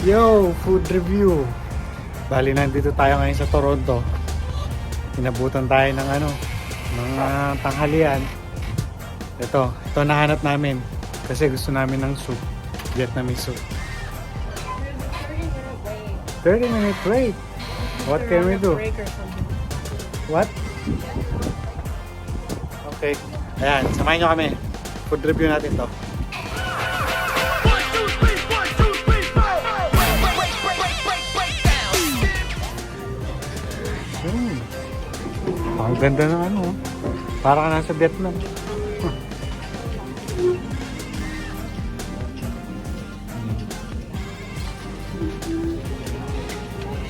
Yo, food review. Bali, nandito tayo ngayon sa Toronto. Inabutan tayo ng tanghalian. Ito nahanap namin kasi gusto namin ng soup, Vietnamese soup. 30-minute wait. What can we do? What? Okay. Ayan, samahin nyo kami. Food review natin to. Ang ganda ng para ka nasa Vietnam.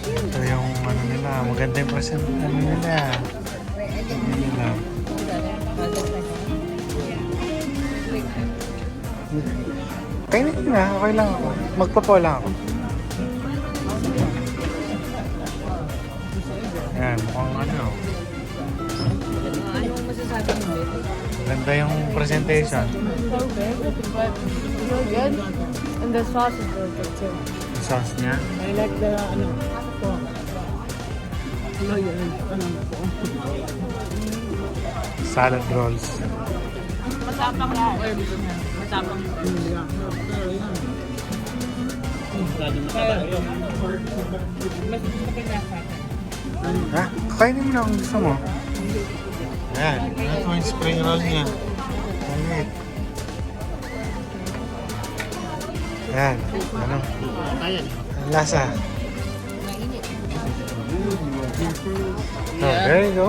Ito yung nila, maganda yung present nila. Kainin na, okay lang ako. Magpapo lang ako. Ayan, mukhang Anong masasabi mo? ganda yung presentation. So good, but really good. And the sauce is really good too. Yung sauce niya. I like the Salad rolls. matapang na herbs niya. Matapang. Mas pinasa. Ha? Kainin mo na kung gusto mo. Ayan. Ito yung spring roll niya. Ayan. Ayan. Ang lasa. So, there you go.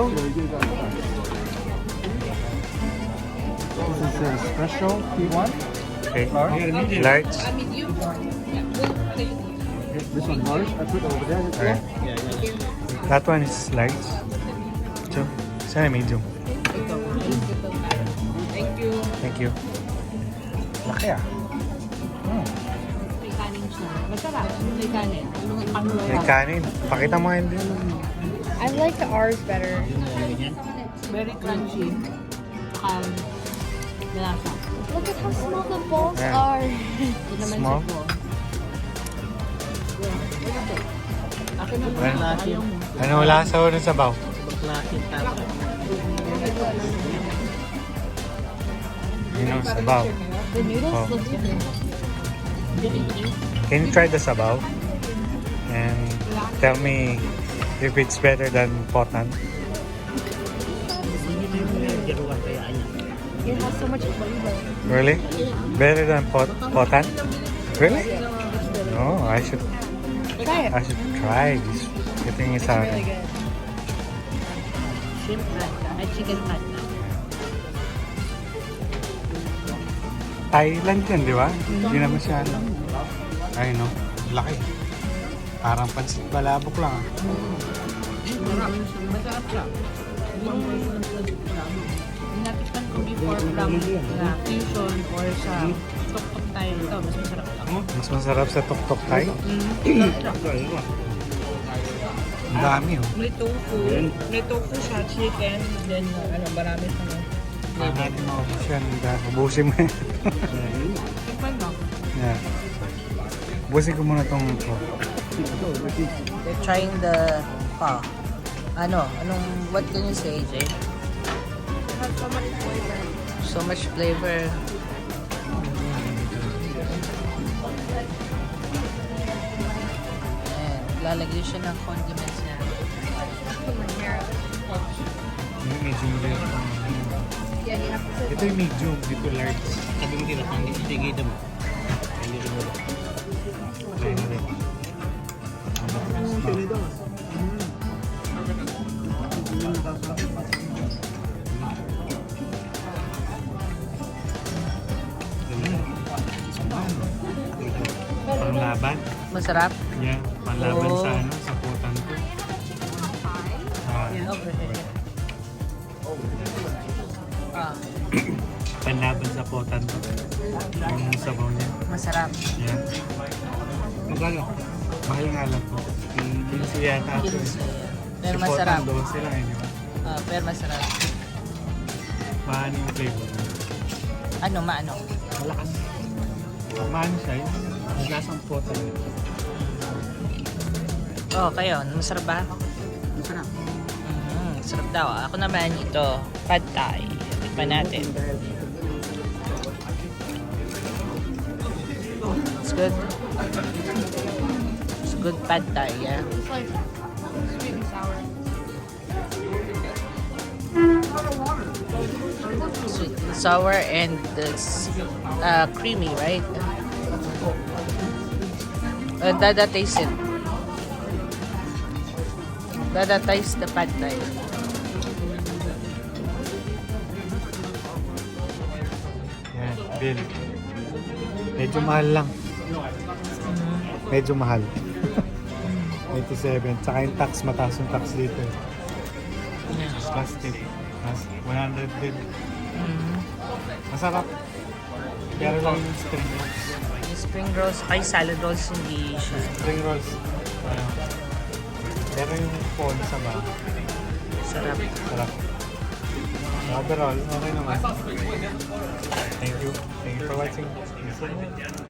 This is a special P1. Okay. Large. This one large. I put over there. Okay. That one is large. So, sana medium. Thank you. Thank you. Laki ah. May kanin siya. Masarap. May kanin. May kanin. Pakita mo hindi. I like the ours better. Very crunchy. Malasa. Look at how small the balls Yeah. are. Ito naman Small? si Pho. Akin na Ano? Ano lasa ko ng sabaw? Yun ang sabaw. The noodles Oh. look good. Can you try the sabaw? And tell me if it's better than potan. It has so much flavor. Really? Better than potan? Really? No, I should Try it. try this. Ito yung isa. Really good. shrimp pasta at chicken pasta. Thailand yan, di ba? Hindi naman siya ay no, laki. Parang pansit balabok lang. Masarap siya. Natikman ko before from fusion or sa tok-tok tayo ito. Mas masarap lang. Mas masarap sa tok-tok Thai. Ang dami May tofu. May tofu siya, chicken, then marami sa Parang natin maubos yan. Ubusin mo yan. Tikman mo. Yeah. Ubusin ko muna itong They're trying the pho. What can you say, Jay? It has so much flavor. So much flavor. And lalagyan siya ng condiments niya. yung medium rare. Yeah, you have to sit. Ito yung medium, dito large. Sabi mo dito, pang itigay mo. Try na rin. Panglaban. Masarap? Yeah, panglaban Oh. sa putan ko. Ah, Ah, panlaban sa potan ko. Yung sabaw niya. masarap. Yeah. Magkano? Mahal nga lang po. 15 yata. ito eh. Pero Si masarap. Potan 12 lang di ba? Pero masarap. Maano yung flavor? Maano? Malakas. Maano siya yun? Ang lasang potan. Oh, kayo, masarap ba? Masarap. Sarap daw. Ako naman ito, pad thai. Tikman natin. It's good. It's good pad thai, yeah. It's like sweet and sour. Sweet and sour and it's creamy, right? Dada taste it. Dada taste the pad thai. Yan, bill. Medyo mahal lang. Medyo mahal. 87. Tsaka yung tax, mataas yung tax dito. Plastic. 100 din. Masarap. Pero lang yung spring rolls. Yung spring rolls, ay salad rolls hindi siya. Spring rolls. Ano. Pero yung phone sa ba? Sarap. Sarap. Overall, okay naman. Thank you. Thank you for watching.